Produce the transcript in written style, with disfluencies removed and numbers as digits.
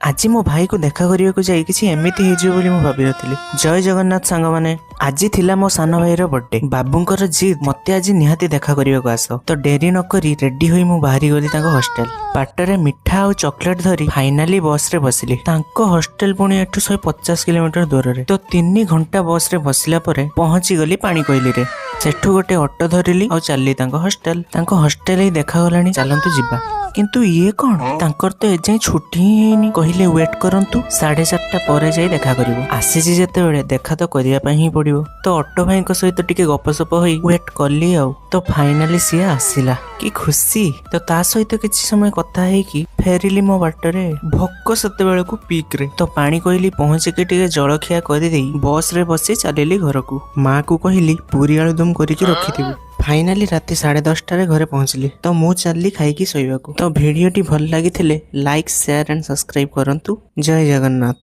आज मो भाई को देखा करने को जाई किसी एमिति हो बोली मु भाबी नथिली। जय जगन्नाथ सांग माने आज थिला मो सान भाई रो बर्थडे। बाबूंकर जिद मते आज निहाती देखा करने को आस तो डेरी न करी रेडी होई मु बाहरी गली तांको हॉस्टल। बाटरे मिठा और चॉकलेट धरी फाइनाली बस रे बसिली। तांको हॉस्टल पुणी एठू 150 किलोमीटर दूर रे। तो 3 घंटा बस रे बसिला परे पहुंची गली पानी कोइली रे। सेठू गोटे ऑटो धरिली और चलली तांको हॉस्टल। तांको हॉस्टल ही देखा गलानी चलंतु जिबा। किंतु ये कौन तांकर तो एजाई छुट्टी ही हेनी। कहले वेट करंतु 4:30 पर जाई देखा करिवो। आसीची जेते बेले देखा तो करिया पई ही पड़िवो। तो ऑटो भाई को सहित टिके गपसप होई वेट करली आउ। तो फाइनाली सी आसिला कि खुशी। तो ता सहित किछि समय कथा है कि फेरिली मो बाटरे भक्क सते बेले को पीक रे। तो पानी कहली पहुंचे के टिके जळखिया करि देई बस रे बसी चलेली घर को। मां को कहली पूरी आलुदम करिकि रखिथिबु। फाइनाली राति 10:30 घरे पहुंचली। तो मु चलली खाइकी सोइबाकू। तो वीडियोटी भल लागिथिले लाइक शेयर एंड सब्सक्राइब करंतु। जय जगन्नाथ।